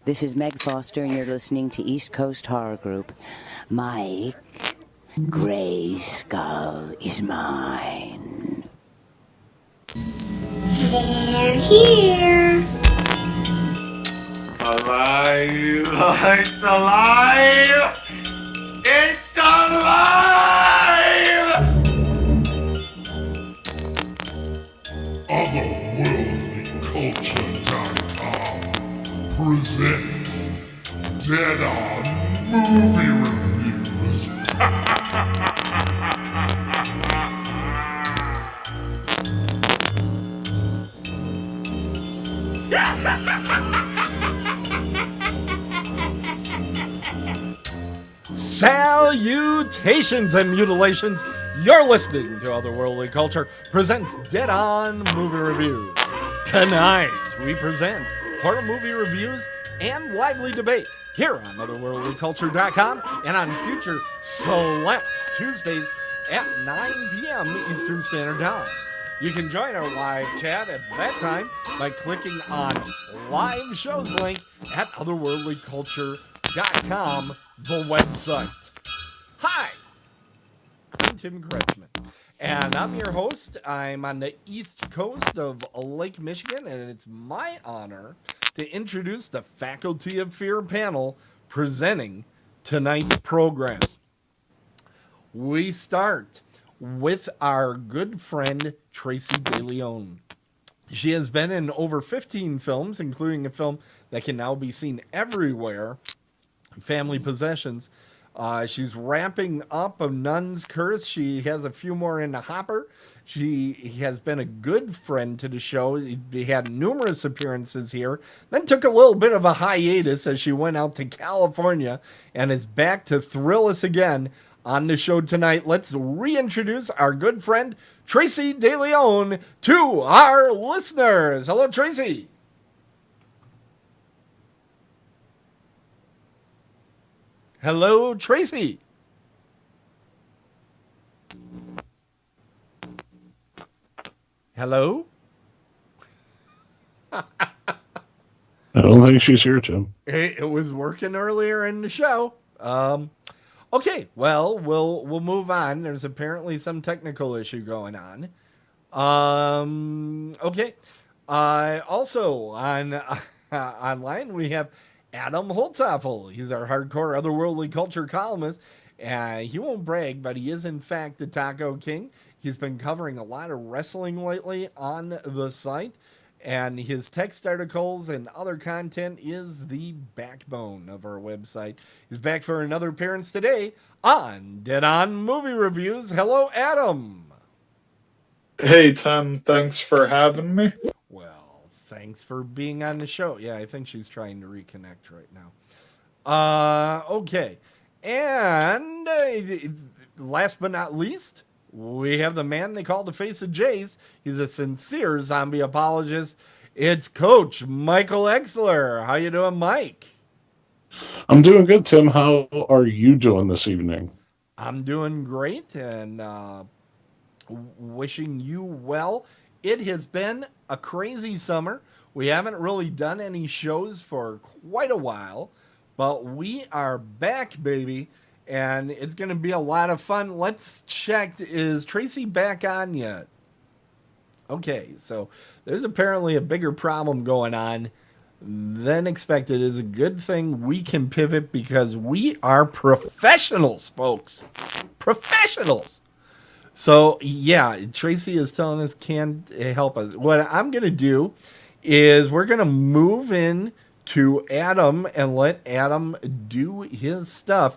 This is Meg Foster, and you're listening to East Coast Horror Group. Mike, Gray Skull is mine. They're here. Alive! It's alive! It's alive! Otherworldlyculture.com presents Dead On Movie Reviews. Salutations and mutilations. You're listening to Otherworldly Culture presents Dead On Movie Reviews. Tonight, we present horror movie reviews and lively debate here on Otherworldlyculture.com and on future select Tuesdays at 9 p.m. Eastern Standard Time. You can join our live chat at that time by clicking on live shows link at Otherworldlyculture.com, the website. Hi, I'm Tim Kretschmann, and I'm your host. I'm on the east coast of Lake Michigan, and it's my honor to introduce the Faculty of Fear panel presenting tonight's program. We start with our good friend Tracey de Leon. She has been in over 15 films, including a film that can now be seen everywhere, Family Possessions. She's wrapping up A Nun's Curse. She has a few more in the hopper. She has been a good friend to the show. They had numerous appearances here, then took a little bit of a hiatus as she went out to California and is back to thrill us again on the show tonight. Let's reintroduce our good friend Tracey de Leon to our listeners. Hello, Tracey. Hello, Tracey. Hello? I don't think she's here, Tim. It was working earlier in the show. Okay, well, we'll move on. There's apparently some technical issue going on. Okay. Also on online we have Adam Holtzapfel. He's our hardcore otherworldly culture columnist. He won't brag, but he is in fact the Taco King. He's been covering a lot of wrestling lately on the site, and his text articles and other content is the backbone of our website. He's back for another appearance today on Dead On Movie Reviews. Hello, Adam. Hey, Tim. Thanks for having me. Well, thanks for being on the show. Yeah, I think she's trying to reconnect right now. Okay. And last but not least, we have the man they call the face of Jace. He's a sincere zombie apologist. It's Coach Michael Exler. How you doing, Mike? I'm doing good, Tim. How are you doing this evening? I'm doing great and wishing you well. It has been a crazy summer. We haven't really done any shows for quite a while, but we are back, baby. And it's going to be a lot of fun. Let's check. Is Tracey back on yet? Okay, so there's apparently a bigger problem going on than expected. It's a good thing we can pivot because we are professionals, folks. Professionals. So, yeah, Tracey is telling us can't help us. What I'm going to do is we're going to move in to Adam and let Adam do his stuff.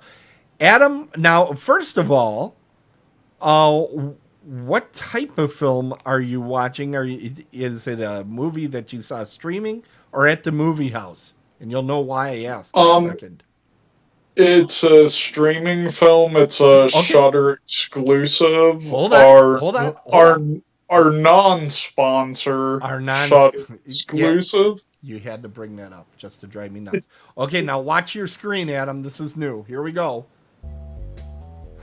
Adam, now, first of all, what type of film are you watching? Is it a movie that you saw streaming or at the movie house? And you'll know why I asked in a second. It's a streaming film. It's a Shudder exclusive. Hold on. Our non-sponsor. Shudder exclusive. Yeah, you had to bring that up just to drive me nuts. Okay, now watch your screen, Adam. This is new. Here we go.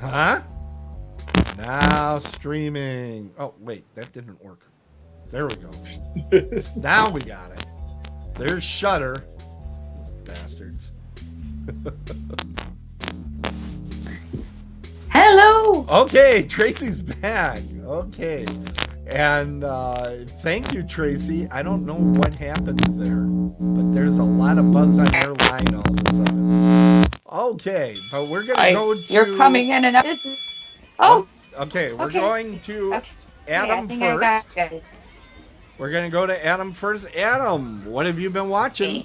Huh? Now streaming. Oh, wait, that didn't work. There we go. Now we got it. There's Shudder. bastards. Hello. Okay, Tracy's back. Okay. And thank you, Tracy. I don't know what happened there, but there's a lot of buzz on your line all of a sudden. Okay, but we're going to go to... You're coming in and out. Oh, Okay, we're okay. going to Okay, Adam I think first. I got it. We're going to go to Adam first. Adam, what have you been watching?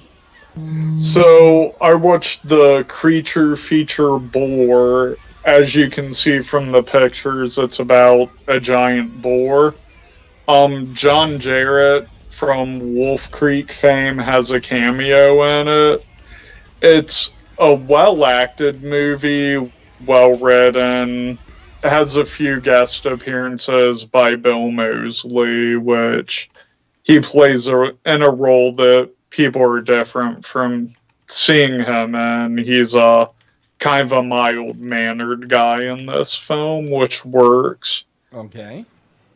So I watched the creature feature Boar. As you can see from the pictures, it's about a giant boar. John Jarrett from Wolf Creek fame has a cameo in it. It's a well-acted movie, well-written. Has a few guest appearances by Bill Moseley, which he plays in a role that people are different from seeing him in. He's a kind of a mild-mannered guy in this film, which works. Okay.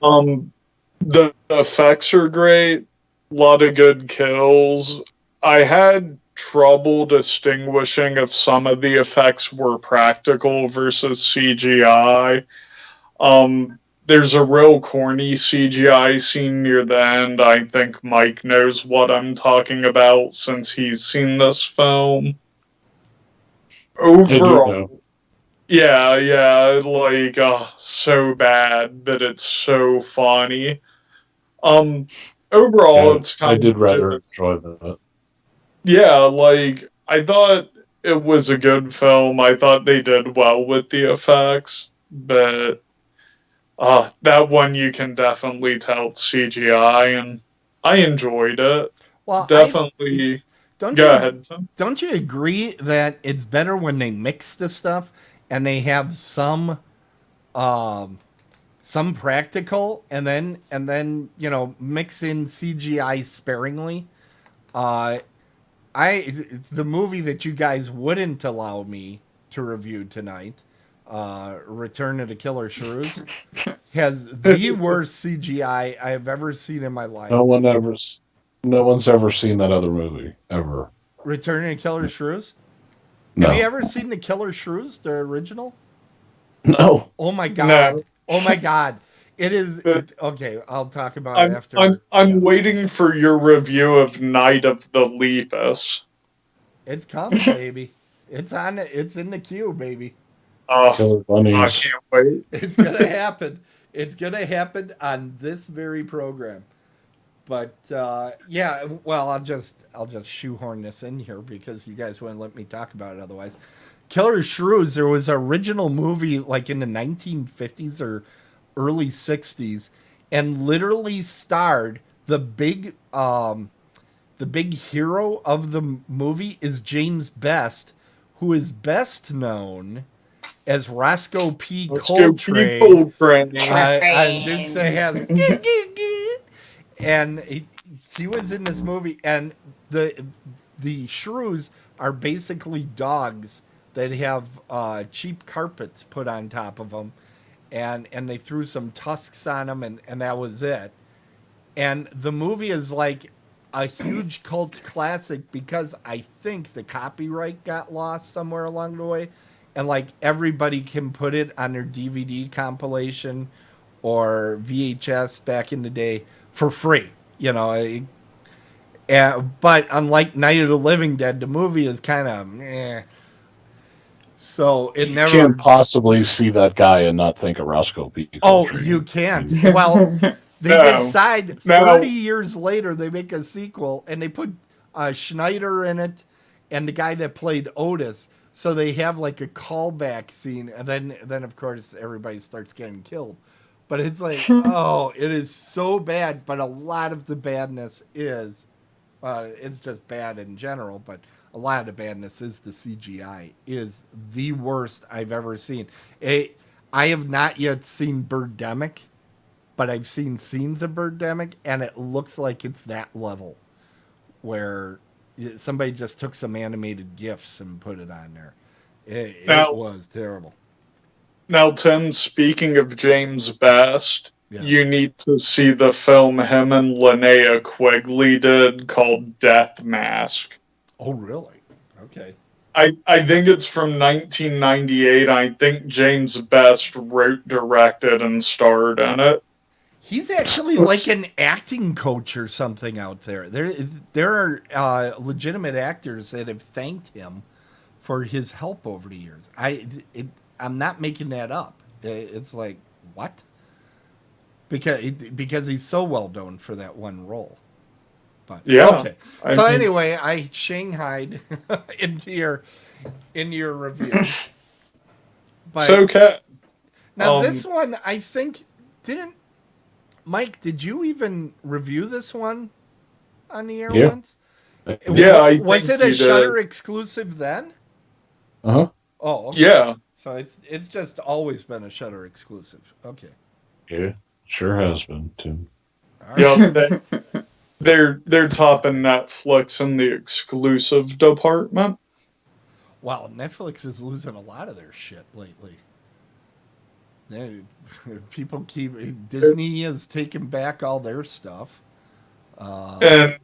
The effects are great. A lot of good kills. I had trouble distinguishing if some of the effects were practical versus CGI. There's a real corny CGI scene near the end. I think Mike knows what I'm talking about since he's seen this film. Overall, yeah, like so bad that it's so funny. Overall, it's kind I of did rather enjoy that. yeah, like I thought it was a good film. I thought they did well with the effects, but that one you can definitely tell it's CGI, and I enjoyed it. Well, Definitely. Don't Go you, ahead, Tim. Don't you agree that it's better when they mix the stuff and they have some practical and then mix in CGI sparingly? The movie that you guys wouldn't allow me to review tonight, Return of the Killer Shrews, has the worst CGI I have ever seen in my life. No one's ever seen that other movie ever. Return of the Killer Shrews? No. Have you ever seen the Killer Shrews, the original? No. Oh my god! No. Oh my god! It is okay. I'll talk about it after. I'm waiting for your review of Night of the Lepus. It's coming, baby. It's on. It's in the queue, baby. Killer bunnies. I can't wait. It's gonna happen. It's gonna happen on this very program. But yeah, well, I'll just shoehorn this in here because you guys wouldn't let me talk about it otherwise. Killer Shrews. There was an original movie like in the 1950s or early 60s, and literally starred the big hero of the movie is James Best, who is best known as Roscoe P. Coltrane on Dukes of Hazzard. And he was in this movie, and the shrews are basically dogs that have cheap carpets put on top of them, and they threw some tusks on them, and that was it. And the movie is like a huge cult classic because I think the copyright got lost somewhere along the way, and like everybody can put it on their DVD compilation or VHS back in the day for free, but unlike Night of the Living Dead, the movie is kind of so it never. You can't possibly see that guy and not think of Roscoe P. Coltrane. Oh, you can't. Well, they decide 30 years later they make a sequel and they put Schneider in it and the guy that played Otis. So they have like a callback scene, and then of course everybody starts getting killed. But it's like, oh, it is so bad. But a lot of the badness is, it's just bad in general. But a lot of the badness is the CGI is the worst I've ever seen. I have not yet seen Birdemic, but I've seen scenes of Birdemic, and it looks like it's that level where somebody just took some animated GIFs and put it on there. It was terrible. Now, Tim, speaking of James Best, you need to see the film him and Linnea Quigley did called Death Mask. Oh, really? Okay. I think it's from 1998. I think James Best wrote, directed, and starred in it. He's actually like an acting coach or something out there. There are legitimate actors that have thanked him for his help over the years. I'm not making that up. It's like, what? Because he's so well known for that one role. But Yeah. okay. I So mean- anyway, I shanghaied into your review. But It's okay. now this one, I think, didn't Mike? Did you even review this one on the air Yeah. once? Yeah, I Was think it a you did. Shudder exclusive then? Uh-huh. Oh, okay. Yeah. So it's just always been a Shudder exclusive. Okay. Yeah, sure has been, Tim. All right. Yeah. They're topping Netflix in the exclusive department. Wow, Netflix is losing a lot of their shit lately. People Disney is taking back all their stuff. And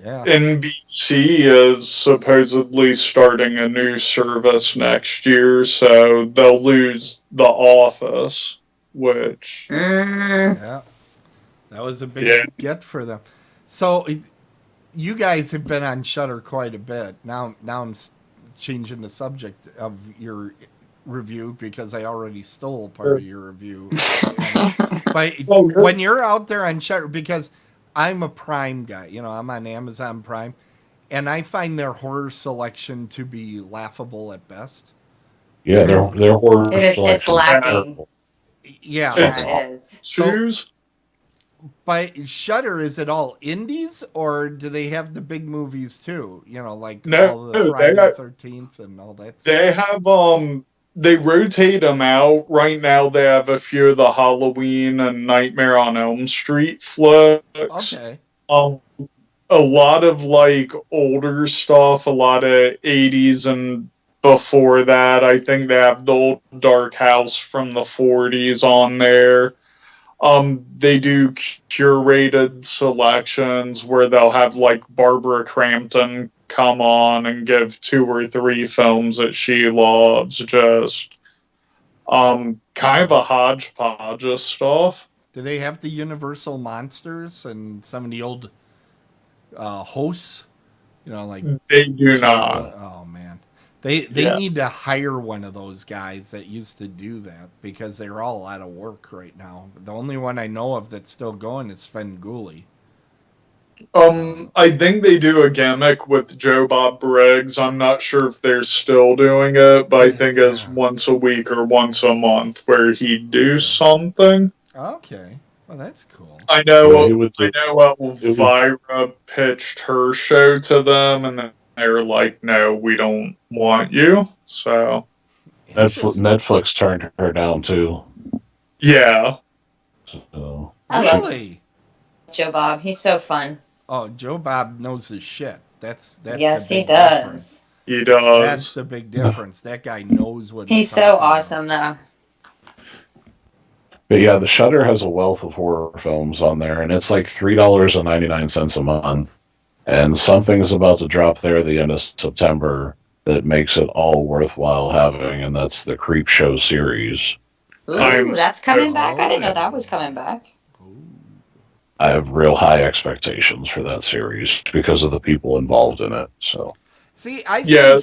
Yeah. NBC is supposedly starting a new service next year, so they'll lose The Office, which Yeah. That was a big get for them. So you guys have been on Shudder quite a bit. Now I'm changing the subject of your review because I already stole part of your review. But when you're out there on Shudder, because I'm a Prime guy, I'm on Amazon Prime, and I find their horror selection to be laughable at best. Yeah, their horror It's selection is lacking. terrible. Yeah. Yeah, it is. choose. By Shudder, is it all indies, or do they have the big movies too? Like No, all the Friday the 13th and all that stuff? They have they rotate them out. Right now they have a few of the Halloween and Nightmare on Elm Street flicks. Okay. A lot of like older stuff, a lot of 80s and before that. I think they have the old Dark House from the 40s on there. They do curated selections where they'll have like Barbara Crampton come on and give 2 or 3 films that she loves. Just kind of a hodgepodge of stuff. Do they have the Universal monsters and some of the old hosts? Like They do not. Oh man, they need to hire one of those guys that used to do that because they're all out of work right now. The only one I know of that's still going is Sven Gulli. I think they do a gimmick with Joe Bob Briggs. I'm not sure if they're still doing it, but I think it's once a week or once a month where he'd do something. Okay, well that's cool. I know Elvira pitched her show to them, and then they were like, "No, we don't want you." So Netflix turned her down too. yeah. So, I love Really? Joe Bob. He's so fun. Oh, Joe Bob knows his shit. That's Yes, the he big does. difference. He does. That's the big difference. That guy knows what He's so talking about. awesome, though. but yeah, the Shudder has a wealth of horror films on there, and it's like $3.99 a month. And something's about to drop there at the end of September that makes it all worthwhile having, and that's the Creep Show series. Ooh, that's coming back. I didn't know that was coming back. I have real high expectations for that series because of the people involved in it. So, See, I think Yeah.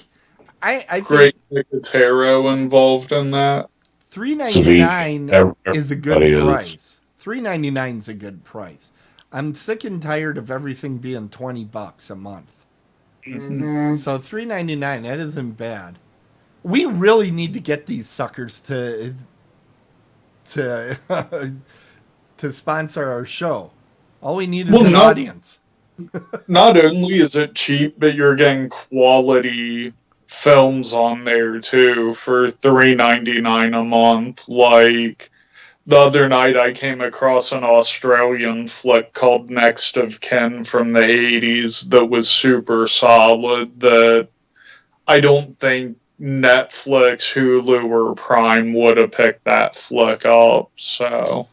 I Great think Nicotero involved in that. $3.99 is a good everybody is. price. $3.99 is a good price. I'm sick and tired of everything being $20 a month. Mhm. So $3.99, that isn't bad. We really need to get these suckers to to sponsor our show. All we need is Well, an no. audience. Not only is it cheap, but you're getting quality films on there too for $3.99 a month. Like the other night, I came across an Australian flick called Next of Kin from the 80s that was super solid. That I don't think Netflix, Hulu, or Prime would have picked that flick up. So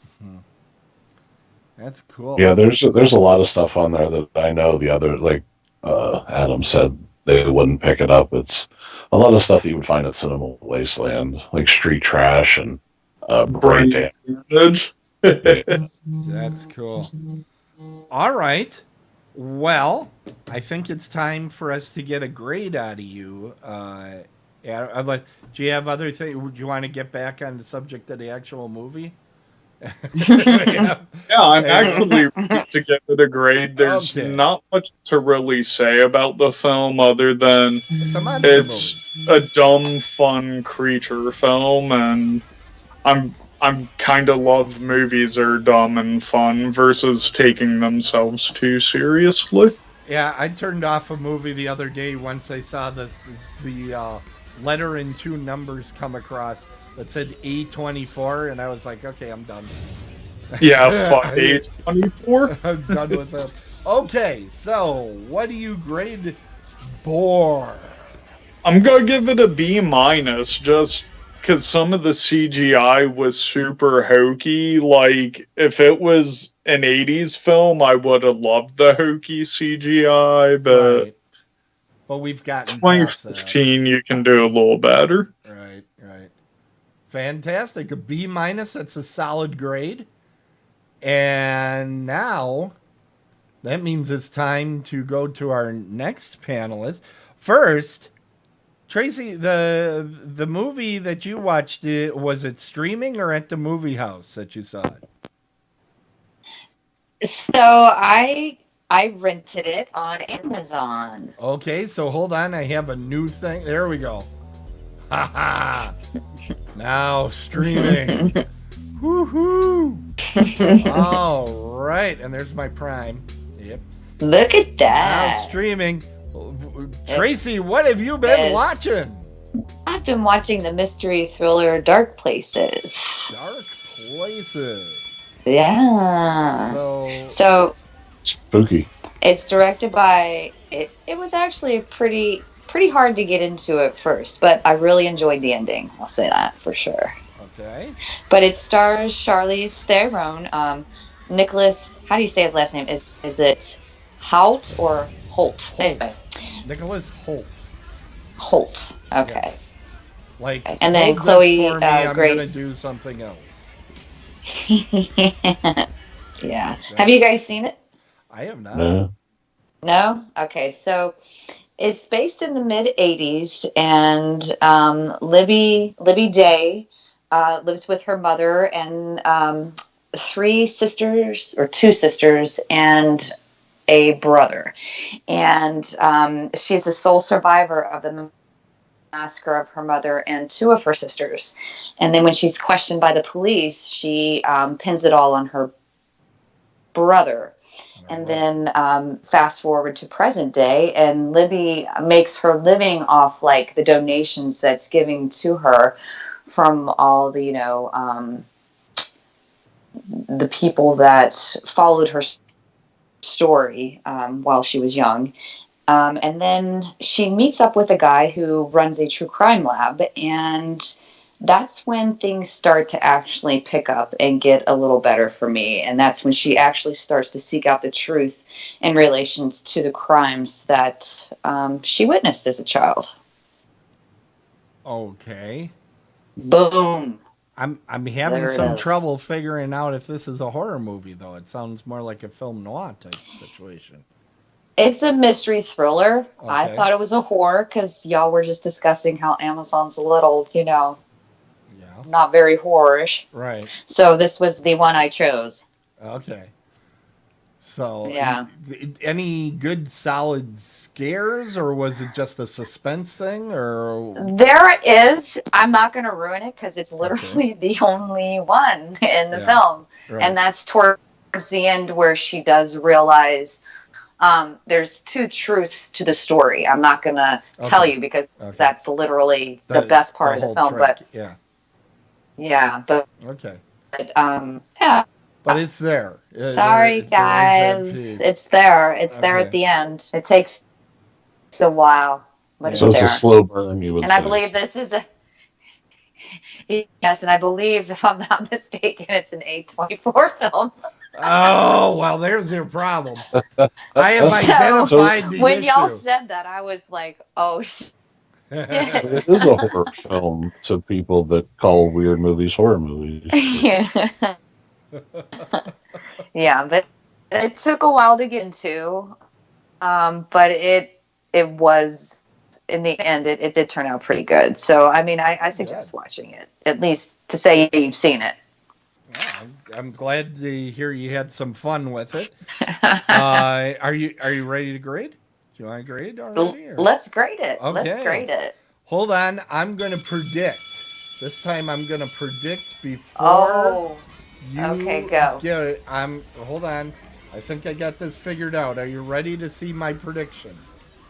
That's cool. yeah, there's a lot of stuff on there that I know the other, like Adam said, they wouldn't pick it up. It's a lot of stuff that you would find at Cinema Wasteland, like street trash and brain damage. That's cool. All right. Well, I think it's time for us to get a grade out of you. Do you have other things? Would you want to get back on the subject of the actual movie? Yeah, I'm actually ready to give it a grade. There's not much to really say about the film other than it's a dumb, fun creature film, and I'm kind of love movies that are dumb and fun versus taking themselves too seriously. Yeah, I turned off a movie the other day once I saw the letter and 2 numbers come across that said A24, and I was like, okay, I'm done. Yeah, fuck A24. I'm done with them. Okay, so what do you grade Boar? I'm gonna give it a B-, just because some of the CGI was super hokey. Like, if it was an 80s film, I would have loved the hokey CGI, but... Right. But we've gotten 2015, you can do a little better. Right. Fantastic. A B-, that's a solid grade. And now, that means it's time to go to our next panelist. First, Tracy, the movie that you watched, was it streaming or at the movie house that you saw it? So I rented it on Amazon. Okay, so hold on. I have a new thing. There we go. Ha Now streaming. Woohoo! All right, and there's my Prime. Yep. Look at that. Now streaming. Tracy, what have you been watching? I've been watching the mystery thriller Dark Places. Dark Places. Yeah. So spooky. It's directed by it was actually pretty hard to get into at first, but I really enjoyed the ending. I'll say that for sure. Okay. But it stars Charlize Theron, Nicholas, how do you say his last name? Is it Holt or Holt? Anyway. Nicholas Holt. Holt. Okay. Yes. Like, and then Chloe I'm Grace. gonna do something else. Yeah. Have you guys seen it? I have not. No? Okay, so it's based in the mid-'80s, and Libby Day lives with her mother and 2 sisters and a brother. And she's the sole survivor of the massacre of her mother and 2 of her sisters. And then when she's questioned by the police, she pins it all on her brother. And then fast forward to present day, and Libby makes her living off like the donations that's giving to her from all the, the people that followed her story while she was young. And then she meets up with a guy who runs a true crime lab, and that's when things start to actually pick up and get a little better for me. And that's when she actually starts to seek out the truth in relations to the crimes that she witnessed as a child. Okay. Boom. I'm having some trouble figuring out if this is a horror movie, though. It sounds more like a film noir type situation. It's a mystery thriller. Okay. I thought it was a horror because y'all were just discussing how Amazon's a little, not very horror-ish. Right. So this was the one I chose. Okay. So, yeah. Any good solid scares, or was it just a suspense thing? Or there is. I'm not going to ruin it because it's literally the only one in the film, right. And that's towards the end where she does realize there's 2 truths to the story. I'm not going to tell you because that's literally the best part of the film. Trick. But yeah, but okay. But, yeah. But it's there. Sorry, guys. It's there. It's there at the end. It takes a while, but so it's a slow burn, you would say. I believe this is a... Yes, and I believe, if I'm not mistaken, it's an A24 film. Oh, well, there's your problem. I have So, identified the when y'all issue. said that, I was like, oh shit. It is a horror film to people that call weird movies horror movies. Yeah, but it took a while to get into. But it was in the end it did turn out pretty good. So I mean I suggest watching it, at least to say you've seen it. Yeah, I'm glad to hear you had some fun with it. Are you ready to grade? Do you want to grade already? Or? Let's grade it. Okay. Let's grade it. Hold on. I'm going to predict. This time I'm going to predict before you okay, go. get it. Hold on. I think I got this figured out. Are you ready to see my prediction?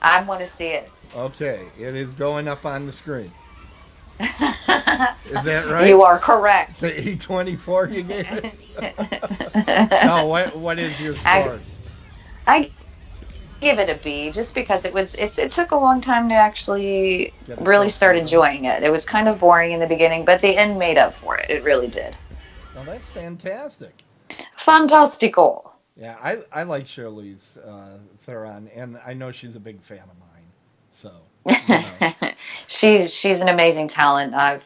I want to see it. Okay. It is going up on the screen. Is that right? You are correct. The E24 you gave it? No, what is your score? I give it a B, just because it took a long time to actually really start enjoying it. It was kind of boring in the beginning, but the end made up for it. It really did. Well, that's fantastic. Fantastico. Yeah, I like Charlize Theron, and I know she's a big fan of mine. So you know. she's an amazing talent. I've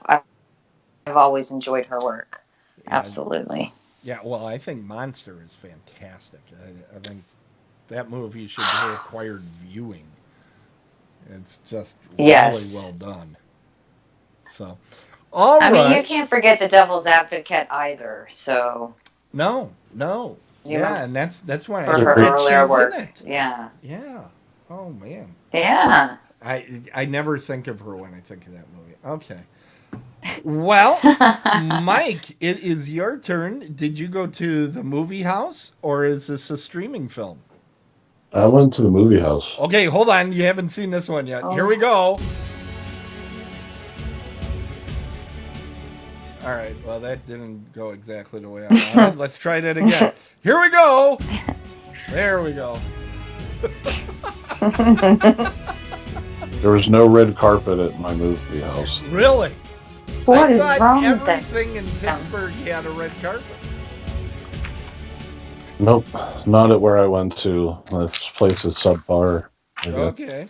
always enjoyed her work. Yeah, absolutely. Yeah, well, I think Monster is fantastic. I think that movie should be required viewing. It's just really well done. So, all right. I mean, you can't forget The Devil's Advocate either. So no. Yeah, and that's why I her earlier work. In it. Yeah. Oh man. Yeah. I never think of her when I think of that movie. Okay. Well, Mike, it is your turn. Did you go to the movie house, or is this a streaming film? I went to the movie house. Okay, hold on. You haven't seen this one yet. Here we go. All right. Well, that didn't go exactly the way I wanted. Let's try that again. Here we go. There we go. There was no red carpet at my movie house. Really? What is wrong with that? Everything in Pittsburgh had a red carpet. Nope, not at where I went to. This place is subpar. Okay.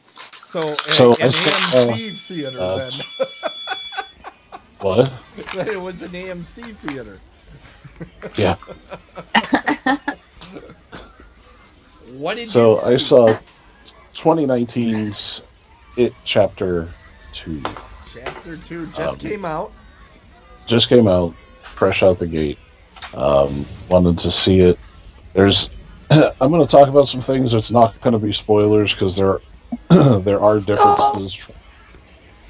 So an AMC theater then. What? That it was an AMC theater. Yeah. What did you see? So I saw 2019's It Chapter 2. Chapter 2 just came out. Just came out, fresh out the gate. Wanted to see it. I'm going to talk about some things that's not going to be spoilers, because there are differences from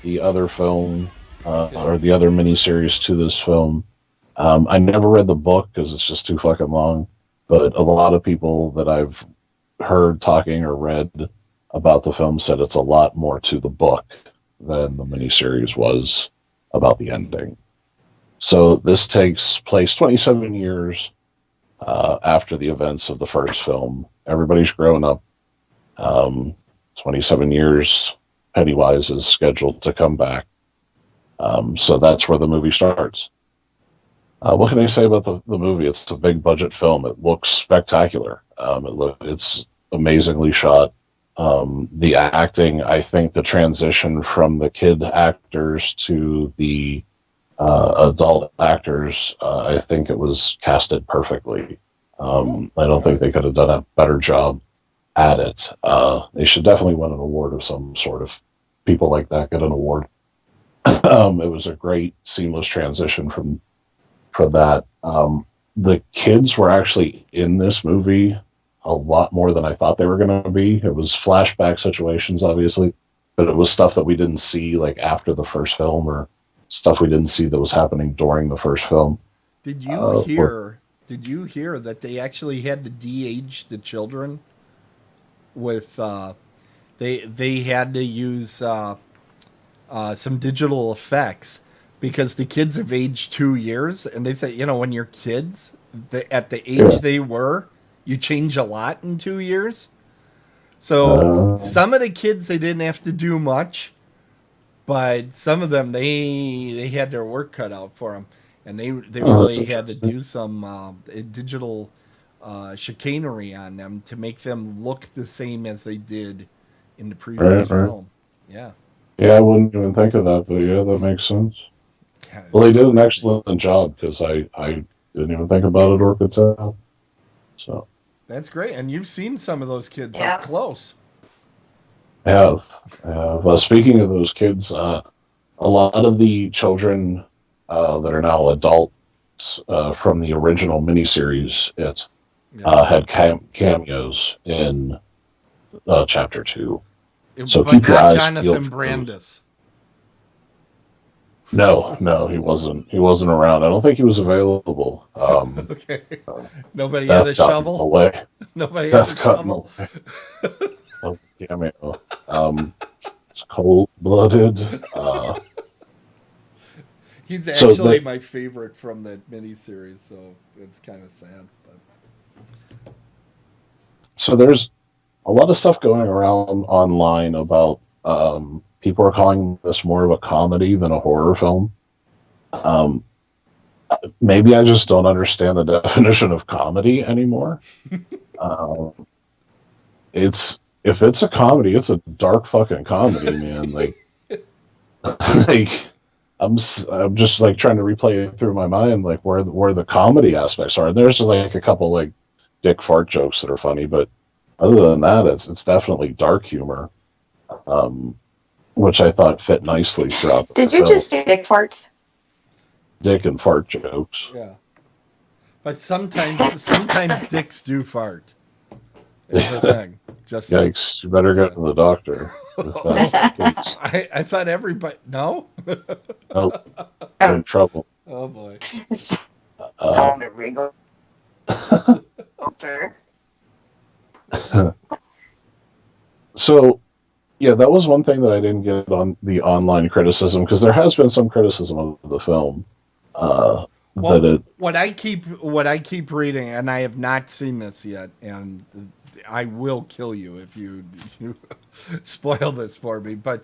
the other film or the other miniseries to this film. I never read the book because it's just too fucking long, but a lot of people that I've heard talking or read about the film said it's a lot more to the book than the miniseries was about the ending. So this takes place 27 years after the events of the first film. Everybody's grown up. 27 years, Pennywise is scheduled to come back. So that's where the movie starts. What can I say about the movie? It's a big budget film. It looks spectacular. It's amazingly shot. The acting, I think the transition from the kid actors to the adult actors, I think it was casted perfectly. I don't think they could have done a better job at it. They should definitely win an award of some sort. If people like that get an award. It was a great seamless transition from that. The kids were actually in this movie a lot more than I thought they were going to be. It was flashback situations, obviously, but it was stuff that we didn't see like after the first film, or stuff we didn't see that was happening during the first film. Did you hear? Did you hear that they actually had to de-age the children? With they had to use some digital effects, because the kids have aged 2 years, and they say, when you're kids, at the age they were, you change a lot in 2 years. So some of the kids, they didn't have to do much, but some of them, they had their work cut out for them. and they Oh, that's really had to interesting. do some digital chicanery on them to make them look the same as they did in the previous Right, right. film. Yeah, Yeah, I wouldn't even think of that, but yeah, that makes sense. God, Well, it's they did an crazy. excellent job because I didn't even think about it or could tell. So That's great, and you've seen some of those kids up Yeah. close. I have. Well, speaking of those kids, a lot of the children that are now adults from the original miniseries, it Yeah, had cameos in chapter two. So but keep your not eyes peeled Jonathan for those. Brandis. No, no, he wasn't. He wasn't around. I don't think he was available. Okay, Uh, nobody had a Death got in the shovel. way. Nobody had a Death got in the shovel. way of the cameo. It's cold blooded. He's So actually that my favorite from that miniseries, so it's kind of sad. But so there's a lot of stuff going around online about people are calling this more of a comedy than a horror film. Um, Maybe I just don't understand the definition of comedy anymore. Um, it's if it's a comedy, it's a dark fucking comedy, man. Like, like I'm just like trying to replay it through my mind, like where the comedy aspects are. And there's like a couple like dick fart jokes that are funny, but other than that, it's definitely dark humor, um, which I thought fit nicely throughout the Did you film. just say dick farts? Dick and fart jokes. yeah, but sometimes dicks do fart. Is the thing. Just Yikes! You better yeah. go to the doctor if that's the case. I thought everybody no. Oh, you're in trouble. Oh boy. Uh, Time to wriggle. Okay. so yeah, that was one thing that I didn't get on the online criticism because there has been some criticism of the film. That Well, it what I keep reading, and I have not seen this yet, and I will kill you if you spoil this for me. But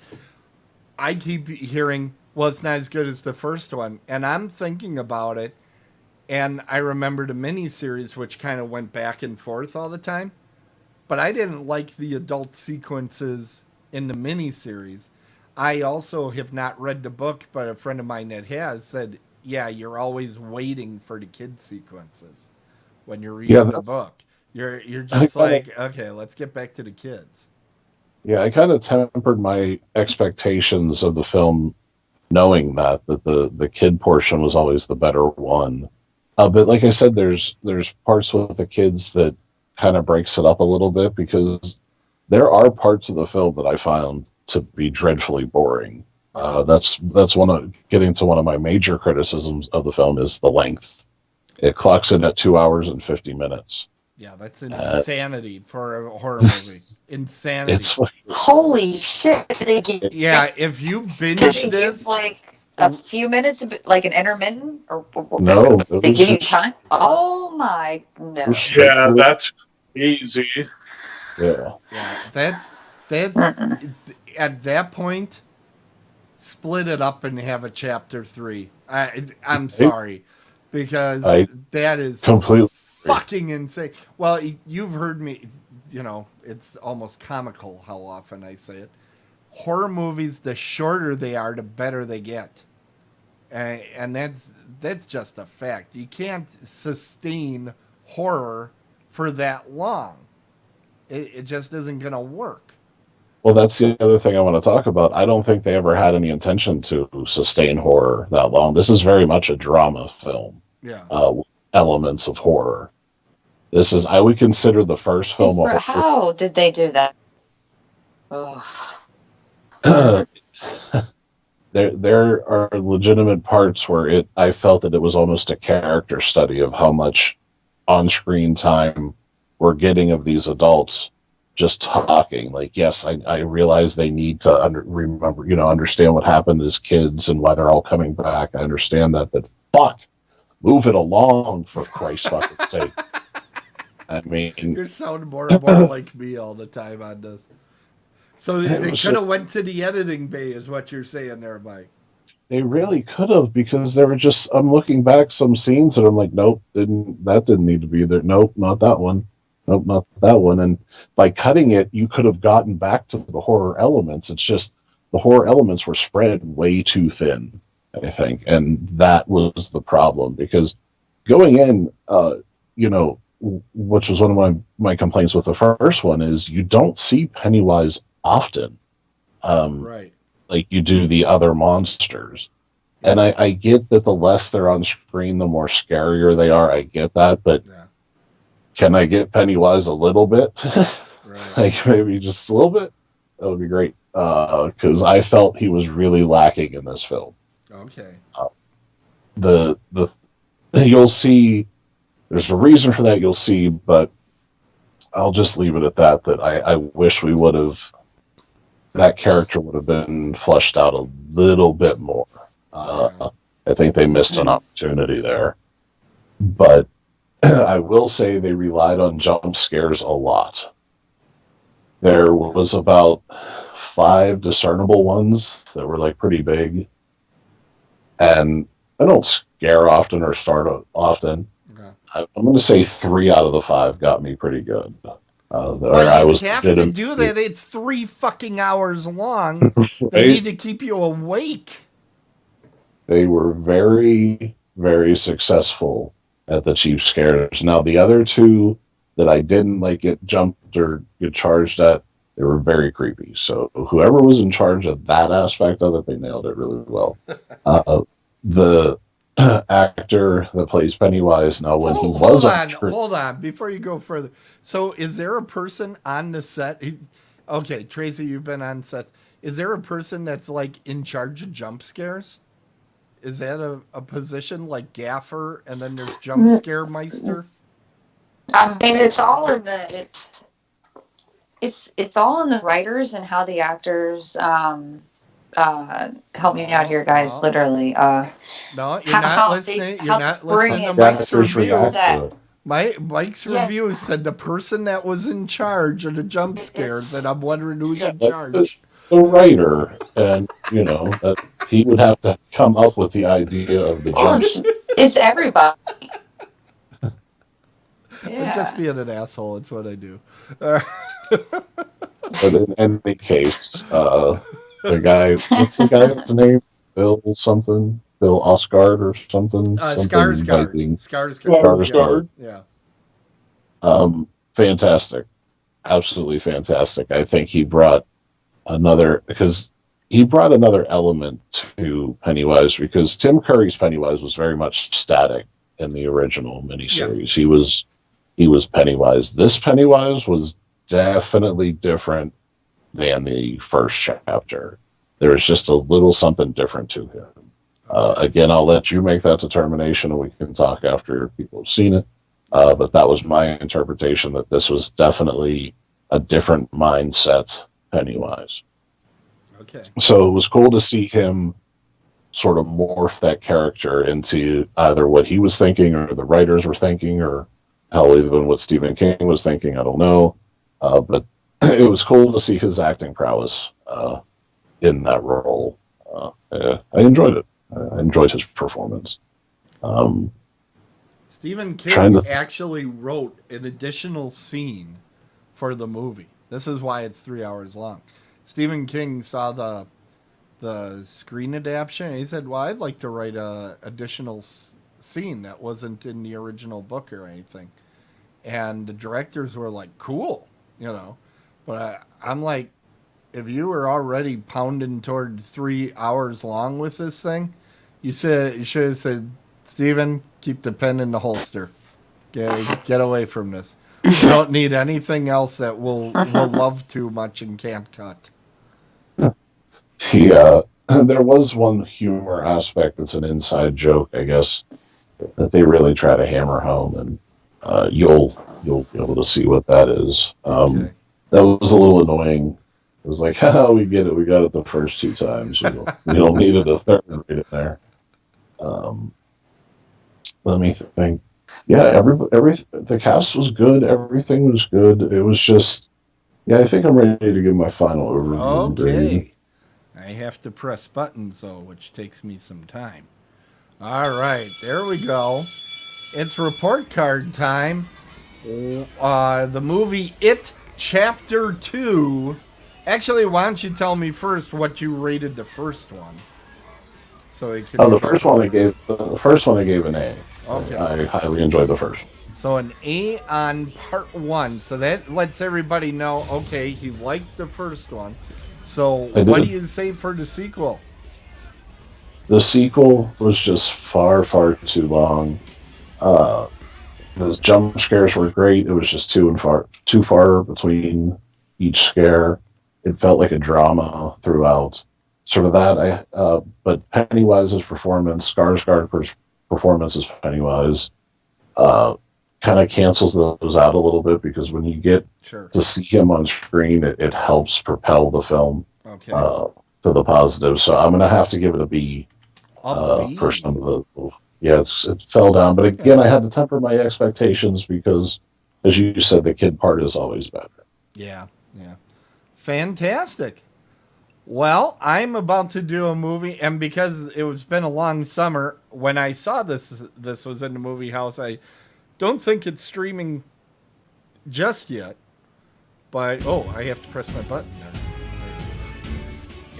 I keep hearing, well, it's not as good as the first one, and I'm thinking about it, and I remember the miniseries, which kind of went back and forth all the time. But I didn't like the adult sequences in the miniseries. I also have not read the book, but a friend of mine that has said, yeah, you're always waiting for the kid sequences when you're yeah reading the that's book. You're I just kind of like, okay, let's get back to the kids. yeah I kind of tempered my expectations of the film knowing that the kid portion was always the better one. But like I said, there's parts with the kids that kind of breaks it up a little bit because there are parts of the film that I found to be dreadfully boring. Yeah. That's one of getting to one of my major criticisms of the film is the length. It clocks in at 2 hours and 50 minutes. Yeah, that's Uh, insanity for a horror movie. Insanity. it's Holy shit! Did they give? Yeah, if you Did binge they give this, like a few minutes, like an intermittent, or no, it they was give you just time? Oh my it was no! straight Yeah, through. that's easy. Yeah, yeah, that's Mm-mm. at that point, split it up and have a chapter 3. I'm I, sorry, because I that is completely agree. fucking insane. Well, you've heard me. It's almost comical how often I say it. Horror movies, the shorter they are, the better they get, and that's just a fact. You can't sustain horror for that long. It just isn't gonna work. Well, that's the other thing I want to talk about. I don't think they ever had any intention to sustain horror that long. This is very much a drama film, Yeah. with elements of horror. This is, I would consider the first film a How did they do that? Oh. horror. There are legitimate parts where I felt that it was almost a character study of how much on-screen time we're getting of these adults just talking. Like, yes, I realize they need to remember, understand what happened as kids and why they're all coming back. I understand that, but fuck, move it along for Christ's fucking sake. I mean, You're sounding more and more like me all the time on this. So it they was could have went to the editing bay, is what you're saying there, Mike. They really could have, because there were just, I'm looking back some scenes and I'm like, nope, that didn't need to be there. Nope, not that one. Nope, not that one. And by cutting it, you could have gotten back to the horror elements. It's just the horror elements were spread way too thin, I think. And that was the problem, because going in, which was one of my complaints with the first one, is you don't see Pennywise often. Right. Like you do the other monsters. And I get that the less they're on screen, the more scarier they are. I get that, but can I get Pennywise a little bit? Right. Like maybe just a little bit? That would be great. Because I felt he was really lacking in this film. Okay. The you'll see, there's a reason for that, you'll see, but I'll just leave it at that, that I wish we would have, that character would have been fleshed out a little bit more. I think they missed an opportunity there. But I will say they relied on jump scares a lot. There was about 5 discernible ones that were like pretty big. And I don't scare often or start often. I'm going to say 3 out of the 5 got me pretty good. Well, you have to do that. It's 3 fucking hours long. Right? They need to keep you awake. They were very, very successful at the cheap scares. Now, the other 2 that I didn't like get jumped or get charged at, they were very creepy. So whoever was in charge of that aspect of it, they nailed it really well. The actor that plays Pennywise, now when he was hold on before you go further. So is there a person on the set okay, Tracy, you've been on sets, is there a person that's like in charge of jump scares? Is that a position like gaffer, and then there's jump scare meister? I mean, it's all in the it's all in the writers and how the actors help me out here, guys. Literally. No, you're not listening. You're not listening to Mike's review. Mike's review said the person that was in charge of the jump scares, and I'm wondering who's in charge. The writer, and that he would have to come up with the idea of the jump. It's everybody. Yeah. Just being an asshole, it's what I do. But in any case, the guy, what's the guy's name? Bill something? Bill Osgard or something? Skarsgård. Yeah. Fantastic. Absolutely fantastic. I think he brought another element to Pennywise, because Tim Curry's Pennywise was very much static in the original miniseries. Yeah. He was Pennywise. This Pennywise was definitely different than the first chapter. There was just a little something different to him. Again, I'll let you make that determination, and we can talk after people have seen it. But that was my interpretation, that this was definitely a different mindset Pennywise. Okay. So it was cool to see him sort of morph that character into either what he was thinking or the writers were thinking, or hell, even what Stephen King was thinking. I don't know. But it was cool to see his acting prowess in that role. I enjoyed it. I enjoyed his performance. Stephen King actually wrote an additional scene for the movie. This is why it's 3 hours long. Stephen King saw the screen adaptation, and he said, well, I'd like to write a additional scene that wasn't in the original book or anything. And the directors were like, cool, But I'm like, if you were already pounding toward 3 hours long with this thing, you should have said, Stephen, keep the pen in the holster. Get away from this. We don't need anything else that we'll love too much and can't cut. There was one humor aspect that's an inside joke, I guess, that they really try to hammer home, and you'll be able to see what that is. Okay. That was a little annoying. It was like, we get it. We got it the first 2 times. We don't need it a third right there. Let me think. Yeah, the cast was good. Everything was good. It was just, I think I'm ready to give my final overview. Okay. I have to press buttons, though, which takes me some time. All right, there we go. It's report card time. The movie It Chapter 2. Actually, why don't you tell me first what you rated the first one? So it can The first one I gave an A. Okay. I highly enjoyed the first. So an A on part 1. So that lets everybody know, okay, he liked the first one. So what do you say for the sequel? The sequel was just far, far too long. The jump scares were great. It was just too far between each scare. It felt like a drama throughout. Sort of that. But Pennywise's performance, Skarsgård's performance as Pennywise, kind of cancels those out a little bit, because when you get to see him on screen, it helps propel the film to the positive. So I'm going to have to give it a B. For some of the, it fell down. But again, I had to temper my expectations because, as you said, the kid part is always better. Yeah. Fantastic. Well, I'm about to do a movie, and because it's been a long summer, when I saw this was in the movie house. I don't think it's streaming just yet, but I have to press my button there.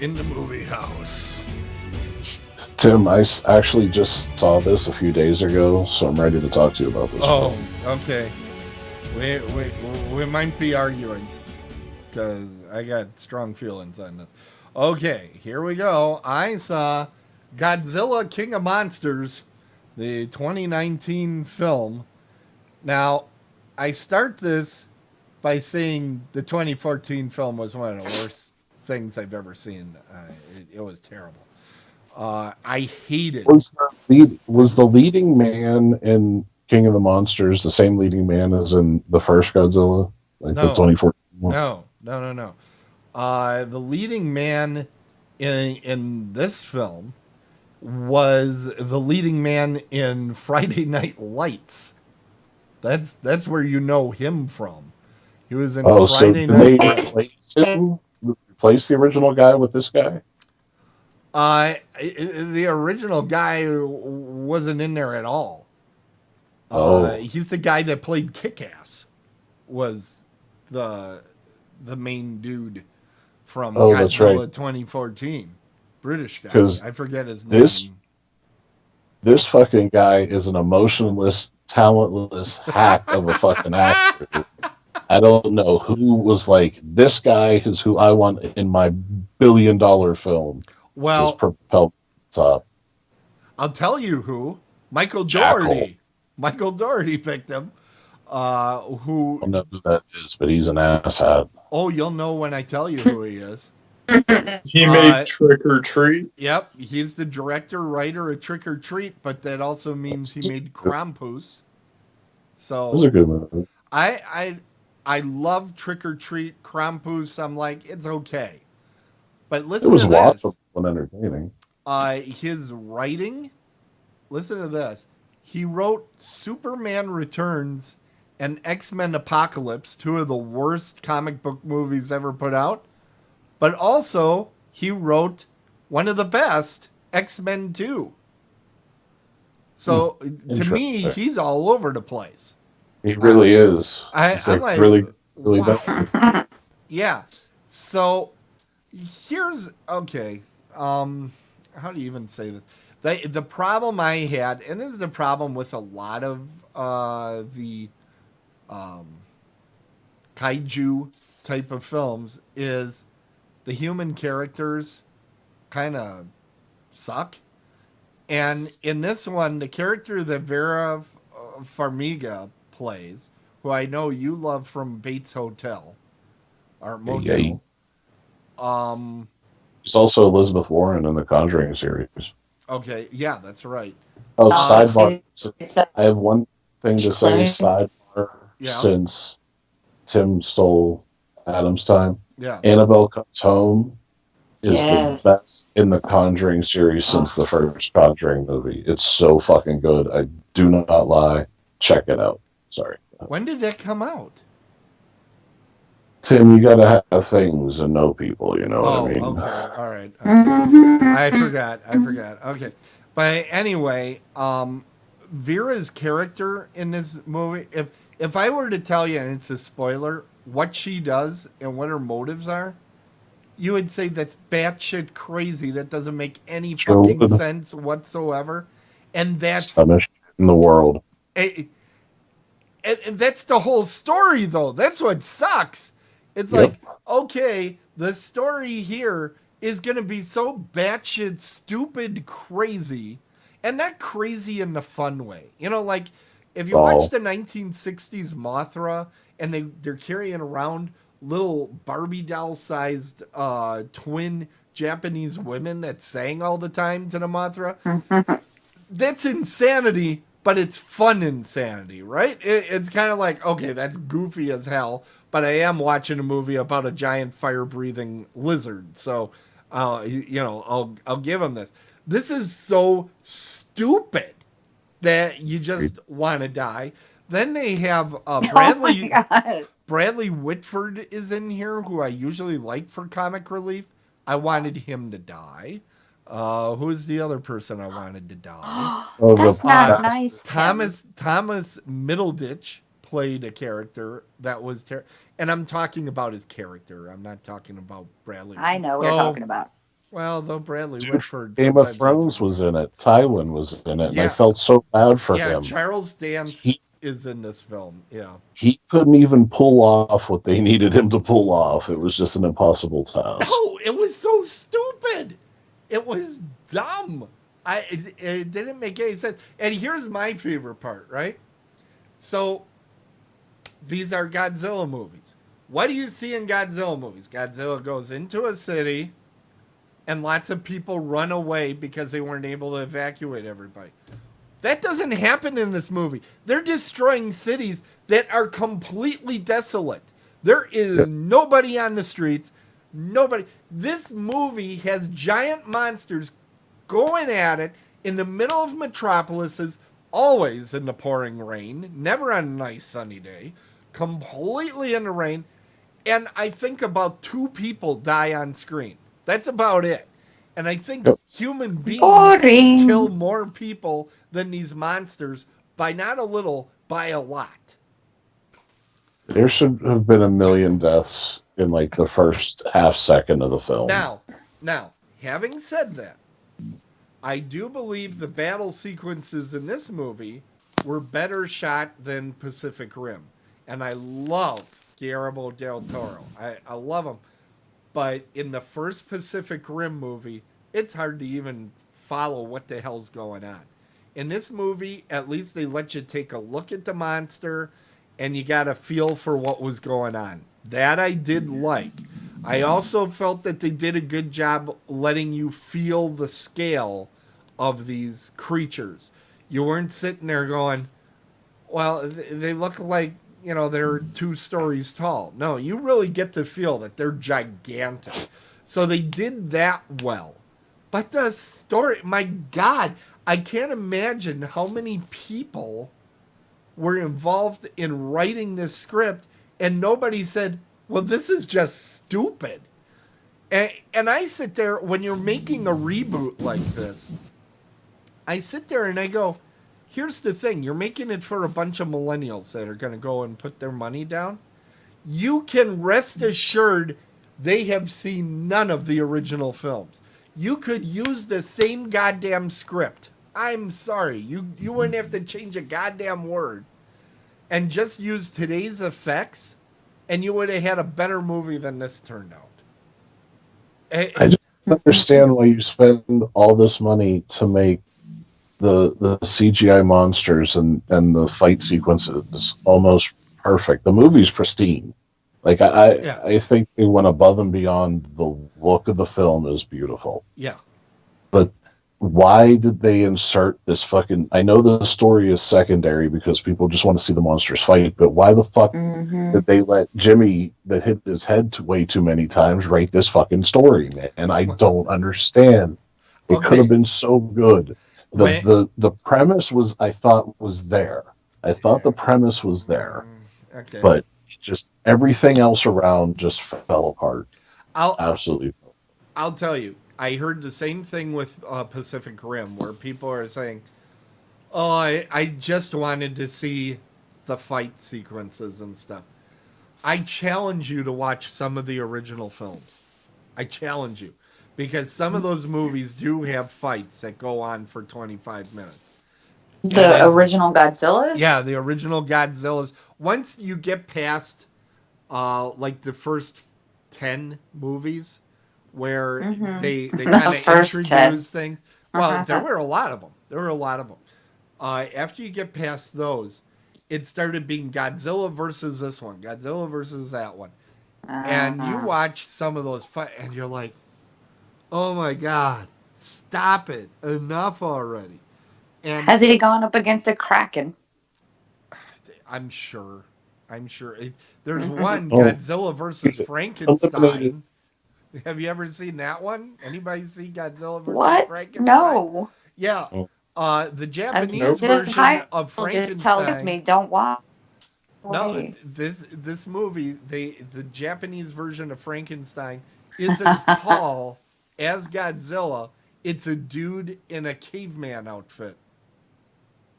In the movie house. Tim, I actually just saw this a few days ago, so I'm ready to talk to you about this. Oh, okay. We might be arguing, because I got strong feelings on this. Okay, here we go. I saw Godzilla King of Monsters, the 2019 film. Now, I start this by saying the 2014 film was one of the worst things I've ever seen. It was terrible. I hated. Was the leading man in King of the Monsters the same leading man as in the first Godzilla, the 2014 one? No. The leading man in this film was the leading man in Friday Night Lights. That's where you know him from. He was in Friday Night Lights. Replace the original guy with this guy? The original guy wasn't in there at all. He's the guy that played Kick-Ass. Was the main dude from Godzilla 2014. British guy. I forget his name. This fucking guy is an emotionless, talentless hack of a fucking actor. I don't know who was like, this guy is who I want in my billion-dollar film. Well, propelled top. I'll tell you who. Michael Dougherty. Michael Dougherty picked him. Who? I don't know who that is, but he's an asshat. Oh, you'll know when I tell you who he is. He made Trick or Treat. Yep, he's the director, writer of Trick or Treat, but that also means he made Krampus. So it was a good movie. I love Trick or Treat, Krampus. I'm like, it's okay. But listen to this. It was watchable and entertaining. His writing, listen to this. He wrote Superman Returns and X-Men Apocalypse, 2 of the worst comic book movies ever put out. But also, he wrote one of the best, X-Men 2. So, to me, he's all over the place. He really is. I'm like really wow. Yeah. So, here's, okay. How do you even say this? The problem I had, and this is the problem with a lot of the kaiju type of films, is the human characters kind of suck. And in this one, the character that Vera Farmiga plays, who I know you love from Bates Hotel, or Motel. There's also Elizabeth Warren in the Conjuring series. Okay, yeah, that's right. Oh, sidebar. I have one thing to say, sidebar, since Tim stole Adam's time. Yeah. Annabelle Comes Home is the best in the Conjuring series since the first Conjuring movie. It's so fucking good. I do not lie. Check it out. Sorry. When did that come out? Tim, you gotta have things and know people. You know what I mean? Okay, all right, okay. Mm-hmm. I forgot. Okay, but anyway, Vera's character in this movie, if I were to tell you, and it's a spoiler, what she does and what her motives are, you would say that's batshit crazy. That doesn't make any Sure fucking would. sense whatsoever, and that's Dumbest in the world. and, and that's the whole story, though. That's what sucks. It's Yep. like, okay, the story here is going to be so batshit stupid crazy, and not crazy in the fun way. You know, like if you watch the 1960s Mothra and they're carrying around little Barbie doll sized twin Japanese women that sang all the time to the Mothra, that's insanity, but it's fun insanity, right? It's kind of like, okay, that's goofy as hell, but I am watching a movie about a giant fire-breathing lizard, so I'll give him this. This is so stupid that you just want to die. Then they have Bradley. Oh my God. Bradley Whitford is in here, who I usually like for comic relief. I wanted him to die. Who's the other person I wanted to die? That's not nice. Thomas Middleditch played a character that was and I'm talking about his character. I'm not talking about Bradley. I know what you're talking about. Well, though Bradley Whitford. Game of Thrones was in it. Tywin was in it, and I felt so bad for him. Charles Dance is in this film. Yeah. He couldn't even pull off what they needed him to pull off. It was just an impossible task. No, it was so stupid. It was dumb. It didn't make any sense. And here's my favorite part, right? So these are Godzilla movies. What do you see in Godzilla movies? Godzilla goes into a city and lots of people run away because they weren't able to evacuate everybody. That doesn't happen in this movie. They're destroying cities that are completely desolate. There is nobody on the streets. Nobody. This movie has giant monsters going at it in the middle of metropolises, always in the pouring rain, never on a nice sunny day, completely in the rain. And I think about 2 people die on screen. That's about it. And I think human beings kill more people than these monsters by not a little, by a lot. There should have been 1 million deaths in like the first half second of the film. Now, having said that, I do believe the battle sequences in this movie were better shot than Pacific Rim. And I love Guillermo del Toro. I love him. But in the first Pacific Rim movie, it's hard to even follow what the hell's going on. In this movie, at least they let you take a look at the monster and you got a feel for what was going on. That I did like. I also felt that they did a good job letting you feel the scale of these creatures. You weren't sitting there going, well, they look like, they're 2 stories tall. No, you really get to feel that they're gigantic. So they did that well. But the story, my God, I can't imagine how many people were involved in writing this script and nobody said, well, this is just stupid. And I sit there, when you're making a reboot like this, I sit there and I go, here's the thing. You're making it for a bunch of millennials that are going to go and put their money down. You can rest assured they have seen none of the original films. You could use the same goddamn script. I'm sorry. You wouldn't have to change a goddamn word. And just use today's effects, and you would have had a better movie than this turned out. I just don't understand why you spend all this money to make the CGI monsters and the fight sequences almost perfect. The movie's pristine. Like I think they went above and beyond. The look of the film is beautiful. Yeah. But why did they insert this fucking... I know the story is secondary because people just want to see the monsters fight, but why the fuck did they let Jimmy, that hit his head way too many times, write this fucking story, man? And I don't understand. It could have been so good. The premise was, I thought, was there. I thought the premise was there. Okay. But just everything else around just fell apart. I'll Absolutely. I'll tell you, I heard the same thing with Pacific Rim, where people are saying, "Oh, I just wanted to see the fight sequences and stuff." I challenge you to watch some of the original films. I challenge you, because some of those movies do have fights that go on for 25 minutes. The original Godzilla? Yeah, the original Godzillas. Once you get past like the first 10 movies where they kind of introduce things. Well, there were a lot of them. After you get past those, it started being Godzilla versus this one, Godzilla versus that one. And you watch some of those fights and you're like, oh my God, stop it. Enough already. And has he gone up against a Kraken? I'm sure. There's one, Godzilla versus Frankenstein. Have you ever seen that one? Anybody see Godzilla versus Frankenstein? No. Yeah. The Japanese version of Frankenstein just tells me don't watch. No, this movie, the Japanese version of Frankenstein is as tall as Godzilla. It's a dude in a caveman outfit.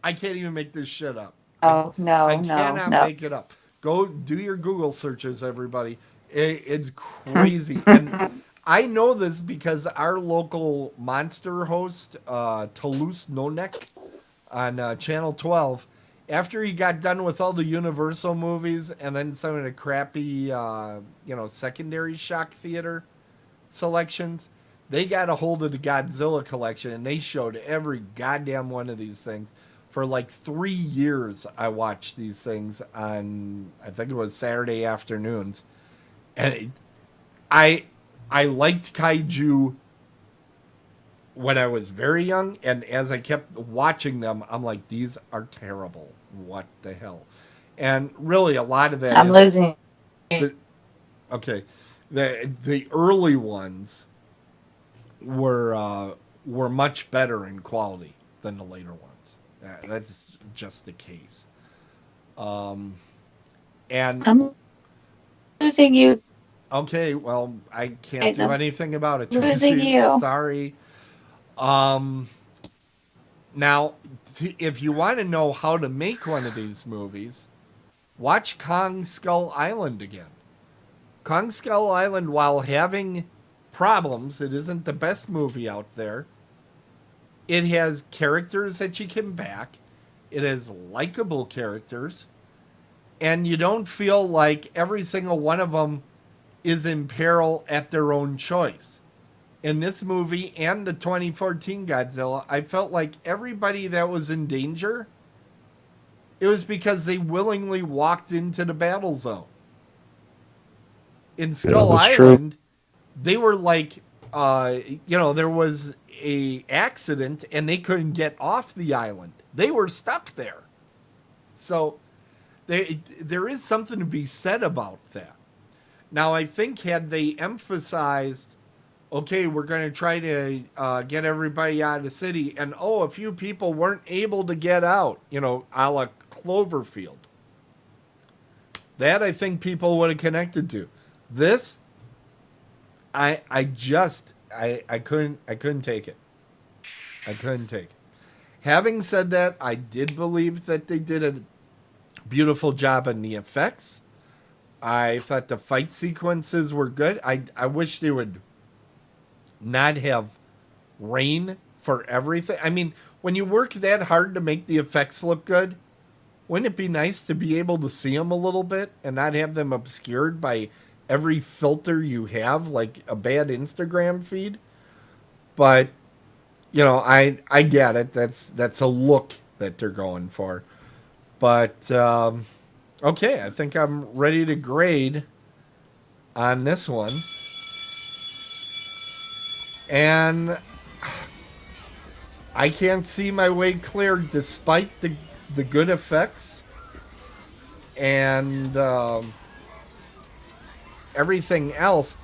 I can't even make this shit up. I cannot make it up. Go do your Google searches, everybody. It's crazy. And I know this because our local monster host, Toulouse Nonek, on Channel 12, after he got done with all the Universal movies and then some of the crappy, secondary shock theater selections, they got a hold of the Godzilla collection and they showed every goddamn one of these things. For like 3 years, I watched these things on, I think it was Saturday afternoons. And I liked kaiju when I was very young, and as I kept watching them, I'm like, these are terrible. What the hell? And really, a lot of that I'm losing. Okay, the early ones were much better in quality than the later ones. That's just the case. And I'm losing you. Okay, well, I can't do anything about it. Losing you. Sorry. Now, if you want to know how to make one of these movies, watch Kong Skull Island again. Kong Skull Island, while having problems, it isn't the best movie out there. It has characters that you can back. It has likable characters. And you don't feel like every single one of them is in peril at their own choice. In this movie and the 2014 Godzilla, I felt like everybody that was in danger, it was because they willingly walked into the battle zone. In Skull Island, they were like, there was a accident and they couldn't get off the island. They were stuck there. So there is something to be said about that. Now, I think had they emphasized, okay, we're going to try to get everybody out of the city, and a few people weren't able to get out, a la Cloverfield. That I think people would have connected to. This, I couldn't take it. I couldn't take it. Having said that, I did believe that they did a beautiful job on the effects. I thought the fight sequences were good. I wish they would not have rain for everything. I mean, when you work that hard to make the effects look good, wouldn't it be nice to be able to see them a little bit and not have them obscured by every filter you have, like a bad Instagram feed? But, I get it. That's a look that they're going for. But, okay, I think I'm ready to grade on this one. And I can't see my way clear despite the good effects and everything else.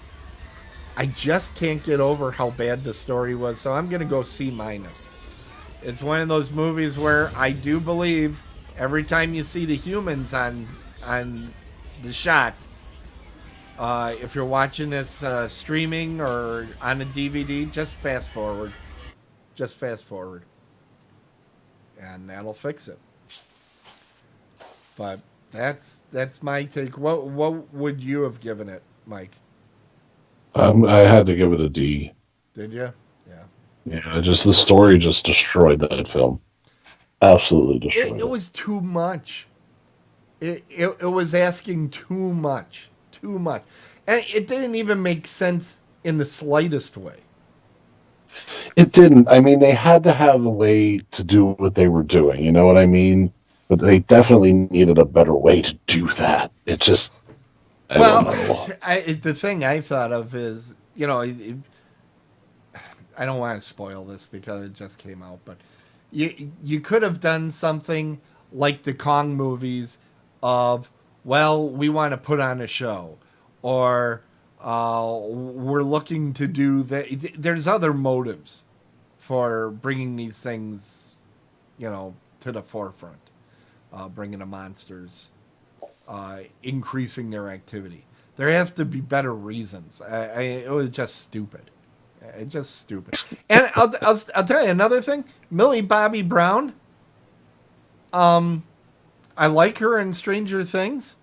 I just can't get over how bad the story was, so I'm going to go C-. It's one of those movies where I do believe every time you see the humans on the shot. If you're watching this streaming or on a DVD, just fast forward. Just fast forward. And that'll fix it. But that's my take. What would you have given it, Mike? I had to give it a D. Did you? Yeah. Yeah, just the story just destroyed that film. Absolutely destroyed It was too much. It was asking too much. Too much. And it didn't even make sense in the slightest way. It didn't. I mean, they had to have a way to do what they were doing. You know what I mean? But they definitely needed a better way to do that. It just. The thing I thought of is, I don't want to spoil this because it just came out, but you could have done something like the Kong movies of, well, we want to put on a show, or we're looking to do that. There's other motives for bringing these things, to the forefront, bringing the monsters, increasing their activity. There have to be better reasons. It was just stupid. It's just stupid. And I'll tell you another thing. Millie Bobby Brown. I like her in Stranger Things.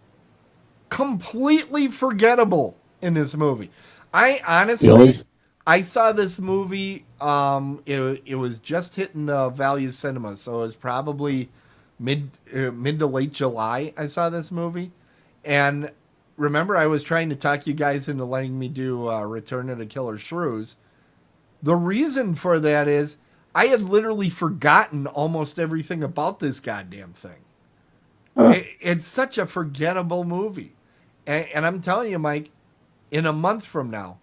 Completely forgettable in this movie. I honestly, I saw this movie. It was just hitting Value Cinema, so it was probably mid to late July. I saw this movie, and remember, I was trying to talk you guys into letting me do Return of the Killer Shrews. The reason for that is I had literally forgotten almost everything about this goddamn thing. It's such a forgettable movie. And I'm telling you, Mike, in a month from now,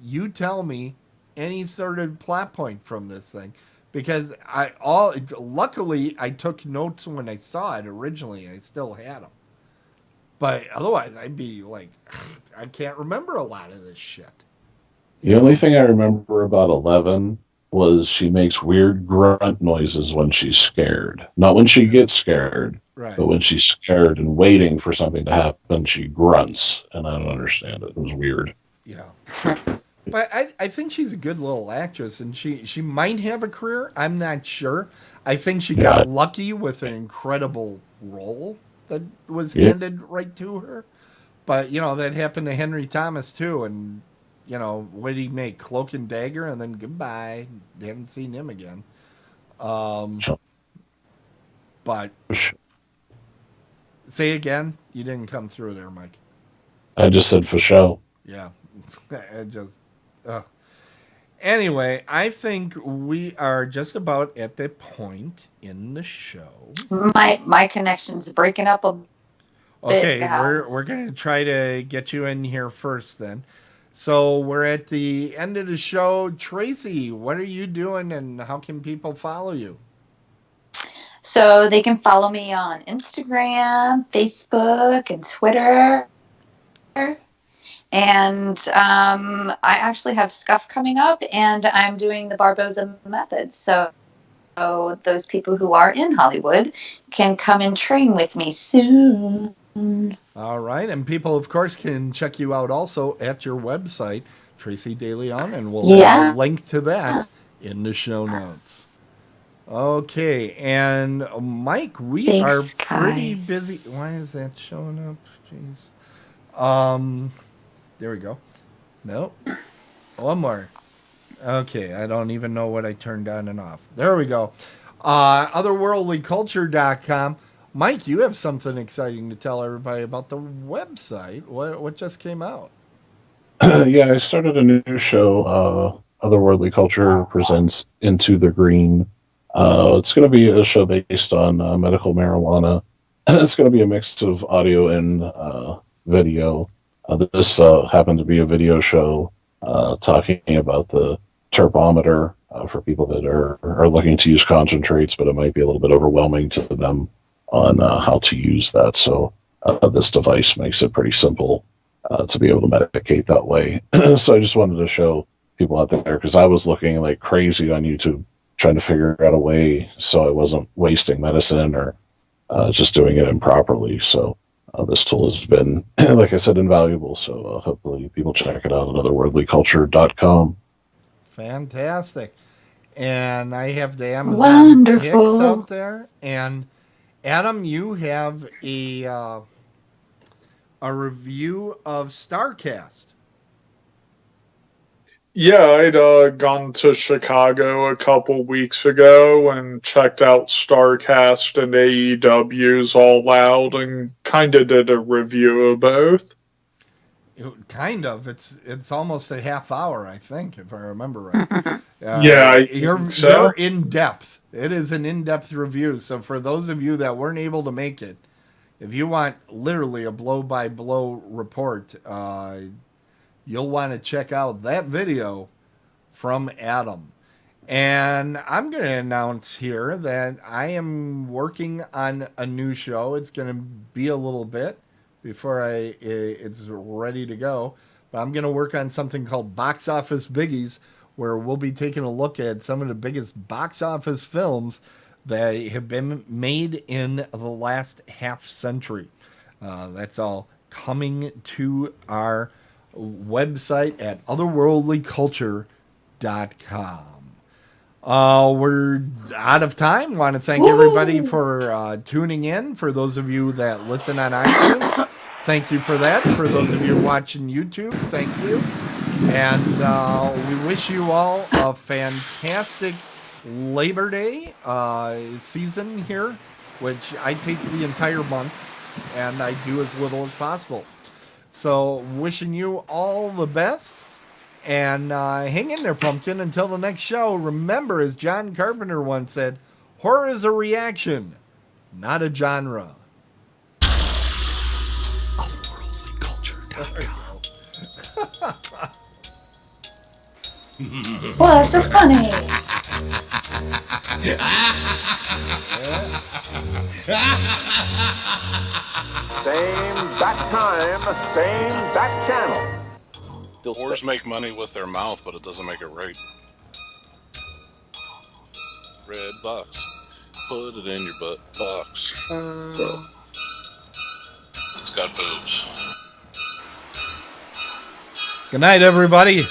you tell me any sort of plot point from this thing. Because luckily I took notes when I saw it originally. I still had them. But otherwise, I'd be like, I can't remember a lot of this shit. The only thing I remember about 11 was she makes weird grunt noises when she's scared. Not when she gets scared, right, but when she's scared and waiting for something to happen, she grunts. And I don't understand it. It was weird. Yeah. But I think she's a good little actress, and she might have a career. I'm not sure. I think she got lucky with an incredible role that was handed right to her. But, that happened to Henry Thomas, too. And, what did he make? Cloak and Dagger, and then goodbye. They haven't seen him again. But, say again? You didn't come through there, Mike. I just said for show. Yeah. Anyway, I think we are just about at the point in the show. My connection's breaking up a bit. Okay, we're going to try to get you in here first then. So we're at the end of the show. Tracey, what are you doing and how can people follow you? So they can follow me on Instagram, Facebook, and Twitter. And I actually have Scuff coming up, and I'm doing the Barboza Method. So those people who are in Hollywood can come and train with me soon. All right. And people, of course, can check you out also at your website, Tracey de Leon, and we'll have a link to that in the show notes. Okay. And Mike, we are pretty busy. Why is that showing up? Jeez. There we go. Nope. One more. Okay, I don't even know what I turned on and off. There we go. Otherworldlyculture.com. Mike, you have something exciting to tell everybody about the website. What just came out? Yeah, I started a new show. Otherworldly Culture presents Into the Green. It's going to be a show based on medical marijuana. It's going to be a mix of audio and video. This happened to be a video show talking about the terpometer for people that are looking to use concentrates, but it might be a little bit overwhelming to them on how to use that. So this device makes it pretty simple to be able to medicate that way. So I just wanted to show people out there, because I was looking like crazy on YouTube trying to figure out a way so I wasn't wasting medicine or just doing it improperly. So This tool has been, like I said, invaluable. So hopefully people check it out at otherworldlyculture.com. Fantastic. And I have the Amazon picks Wonderful. out there. And Adam, you have a review of Starcast. Yeah, I'd gone to Chicago a couple weeks ago and checked out Starcast and AEW's All Out and kind of did a review of both. Kind of. It's almost a half hour, I think, if I remember right. Yeah, you're in depth. It is an in-depth review. So for those of you that weren't able to make it, if you want literally a blow-by-blow report, you'll want to check out that video from Adam. And I'm going to announce here that I am working on a new show. It's going to be a little bit before it's ready to go. But I'm going to work on something called Box Office Biggies, where we'll be taking a look at some of the biggest box office films that have been made in the last half century. That's all coming to our website at otherworldlyculture.com. We're out of time. Want to thank everybody for tuning in. For those of you that listen on iTunes, thank you for that. For those of you watching YouTube, thank you. And we wish you all a fantastic Labor Day season here, which I take the entire month, and I do as little as possible. So wishing you all the best. And hang in there, Pumpkin, until the next show. Remember, as John Carpenter once said, horror is a reaction, not a genre. Well, that's so funny. Same bat time, same bat channel. Whores make money with their mouth, but it doesn't make it right. Red box. Put it in your butt box. It's got boobs. Good night, everybody.